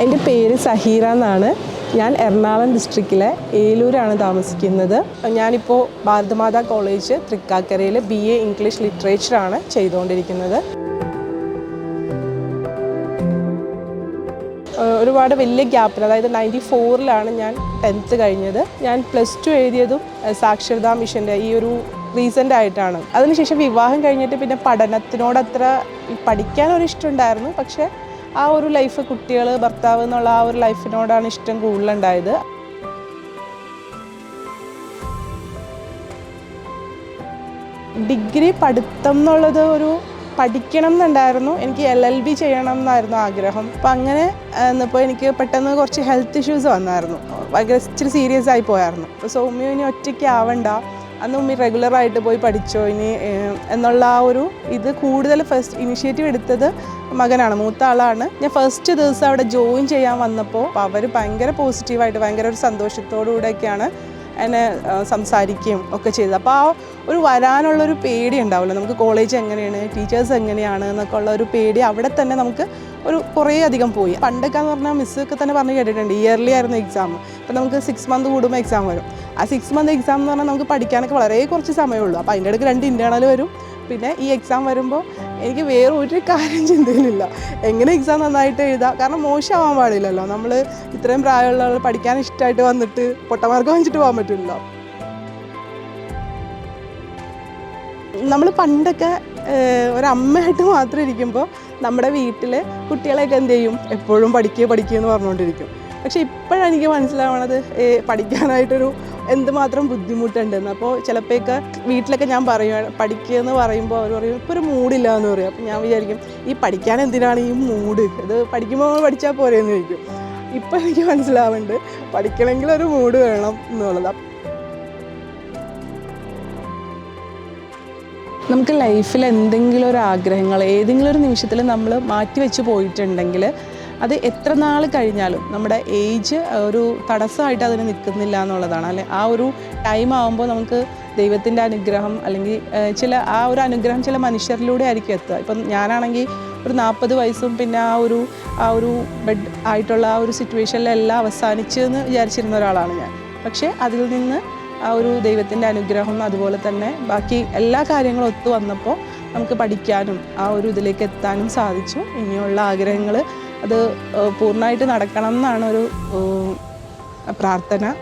എൻ്റെ പേര് സഹീറ എന്നാണ്. ഞാൻ എറണാകുളം ഡിസ്ട്രിക്റ്റിലെ ഏലൂരാണ് താമസിക്കുന്നത്. ഞാനിപ്പോൾ ഭാരതമാതാ കോളേജ് തൃക്കാക്കരയിൽ BA ഇംഗ്ലീഷ് ലിറ്ററേച്ചറാണ് ചെയ്തുകൊണ്ടിരിക്കുന്നത്. ഒരുപാട് വലിയ ഗ്യാപ്പിൽ, അതായത് 94-ലാണ് ഞാൻ 10th കഴിഞ്ഞത്. ഞാൻ +2 എഴുതിയതും സാക്ഷരതാ മിഷൻ്റെ ഈ ഒരു റീസെൻ്റ് ആയിട്ടാണ്. അതിനുശേഷം വിവാഹം കഴിഞ്ഞിട്ട് പിന്നെ പഠനത്തിനോടത്ര പഠിക്കാനൊരിഷ്ടം ഉണ്ടായിരുന്നു. പക്ഷേ ആ ഒരു ലൈഫ്, കുട്ടികൾ, ഭർത്താവ് എന്നുള്ള ആ ഒരു ലൈഫിനോടാണ് ഇഷ്ടം കൂടുതലുണ്ടായത്. ഡിഗ്രി പഠിത്തം എന്നുള്ളത് ഒരു പഠിക്കണം എന്നുണ്ടായിരുന്നു. എനിക്ക് LLB ചെയ്യണം എന്നായിരുന്നു ആഗ്രഹം. അപ്പം അങ്ങനെ ഇപ്പോൾ എനിക്ക് പെട്ടെന്ന് കുറച്ച് ഹെൽത്ത് ഇഷ്യൂസ് വന്നായിരുന്നു. ഭയങ്കര ഇച്ചിരി സീരിയസ് ആയി പോയായിരുന്നു. അപ്പോൾ സൗമ്യ ഇനി ഒറ്റയ്ക്ക് ആവണ്ട, അന്ന് ഉമ്മി റെഗുലറായിട്ട് പോയി പഠിച്ചോ ഇനി എന്നുള്ള ആ ഒരു ഇത് കൂടുതൽ ഫസ്റ്റ് ഇനിഷ്യേറ്റീവ് എടുത്തത് മകനാണ്, മൂത്ത ആളാണ്. ഞാൻ ഫസ്റ്റ് ദിവസം അവിടെ ജോയിൻ ചെയ്യാൻ വന്നപ്പോൾ അവർ ഭയങ്കര പോസിറ്റീവായിട്ട്, ഭയങ്കര ഒരു സന്തോഷത്തോടു കൂടെയൊക്കെയാണ് എന്നെ സംസാരിക്കുകയും ഒക്കെ ചെയ്തത്. അപ്പോൾ ആ ഒരു വരാനുള്ളൊരു പേടി ഉണ്ടാവുമല്ലോ, നമുക്ക് കോളേജ് എങ്ങനെയാണ്, ടീച്ചേഴ്സ് എങ്ങനെയാണ് എന്നൊക്കെ ഉള്ള ഒരു പേടി അവിടെ തന്നെ നമുക്ക് ഒരു കുറേ അധികം പോയി. പണ്ടൊക്കെ എന്ന് പറഞ്ഞാൽ മിസ്സൊക്കെ തന്നെ പറഞ്ഞ് കേട്ടിട്ടുണ്ട്, ഇയർലി ആയിരുന്നു എക്സാം. അപ്പോൾ നമുക്ക് 6 month കൂടുമ്പോൾ എക്സാം വരും. ആ 6 month എക്സാം എന്ന് പറഞ്ഞാൽ നമുക്ക് പഠിക്കാനൊക്കെ വളരെ കുറച്ച് സമയമുള്ളൂ. അപ്പോൾ അതിൻ്റെ ഇടയ്ക്ക് 2 ഇൻറ്റേർണൽ വരും. പിന്നെ ഈ എക്സാം വരുമ്പോൾ എനിക്ക് വേറെ ഒരു കാര്യം ചിന്തയിലില്ല, എങ്ങനെ എക്സാം നന്നായിട്ട് എഴുതാം. കാരണം മോശമാവാൻ പാടില്ലല്ലോ, നമ്മൾ ഇത്രയും പ്രായമുള്ള ആൾ പഠിക്കാൻ ഇഷ്ടമായിട്ട് വന്നിട്ട് പൊട്ടമാർക്ക് വാങ്ങിച്ചിട്ട് പോകാൻ പറ്റില്ലല്ലോ. നമ്മൾ പണ്ടൊക്കെ ഒരമ്മയായിട്ട് മാത്രം ഇരിക്കുമ്പോൾ നമ്മുടെ വീട്ടിൽ കുട്ടികളെയൊക്കെ എന്ത് ചെയ്യും, എപ്പോഴും പഠിക്കുക എന്ന് പറഞ്ഞുകൊണ്ടിരിക്കും. പക്ഷേ ഇപ്പോഴാണ് എനിക്ക് മനസ്സിലാവണത് പഠിക്കാനായിട്ടൊരു എന്തുമാത്രം ബുദ്ധിമുട്ടുണ്ടെന്ന്. അപ്പോൾ ചിലപ്പോഴൊക്കെ വീട്ടിലൊക്കെ ഞാൻ പറയുക, പഠിക്കുക എന്ന് പറയുമ്പോൾ അവർ പറയും ഇപ്പോൾ ഒരു മൂഡില്ല എന്ന് പറയും. അപ്പോൾ ഞാൻ വിചാരിക്കും, ഈ പഠിക്കാൻ എന്തിനാണ് ഈ മൂഡ്, ഇത് പഠിക്കുമ്പോൾ പഠിച്ചാൽ പോരെ എന്ന് ചോദിക്കും. ഇപ്പോൾ എനിക്ക് മനസ്സിലാവുന്നുണ്ട്, പഠിക്കണമെങ്കിൽ ഒരു മൂഡ് വേണം എന്നുള്ളത്. നമുക്ക് ലൈഫിൽ എന്തെങ്കിലും ഒരു ആഗ്രഹങ്ങൾ ഏതെങ്കിലും ഒരു നിമിഷത്തിൽ നമ്മൾ മാറ്റി വെച്ച് പോയിട്ടുണ്ടെങ്കിൽ അത് എത്ര നാൾ കഴിഞ്ഞാലും നമ്മുടെ ഏജ് ഒരു തടസ്സമായിട്ട് അതിന് നിൽക്കുന്നില്ല എന്നുള്ളതാണ്. അല്ലെ, ആ ഒരു ടൈം ആകുമ്പോൾ നമുക്ക് ദൈവത്തിൻ്റെ അനുഗ്രഹം അല്ലെങ്കിൽ ആ ഒരു അനുഗ്രഹം ചില മനുഷ്യരിലൂടെ ആയിരിക്കും എത്തുക. ഇപ്പം ഞാനാണെങ്കിൽ ഒരു 40 വയസ്സും പിന്നെ ആ ഒരു ബെഡ് ആയിട്ടുള്ള ആ ഒരു സിറ്റുവേഷനിലെല്ലാം അവസാനിച്ച് എന്ന് വിചാരിച്ചിരുന്ന ഒരാളാണ് ഞാൻ. പക്ഷേ അതിൽ നിന്ന് ആ ഒരു ദൈവത്തിൻ്റെ അനുഗ്രഹം, അതുപോലെ തന്നെ ബാക്കി എല്ലാ കാര്യങ്ങളും ഒത്തു വന്നപ്പോൾ നമുക്ക് പഠിക്കാനും ആ ഒരു ഇതിലേക്ക് എത്താനും സാധിച്ചു. ഇനിയുള്ള ആഗ്രഹങ്ങൾ അത് പൂർണ്ണമായിട്ട് നടക്കണം എന്നാണ് ഒരു പ്രാർത്ഥന.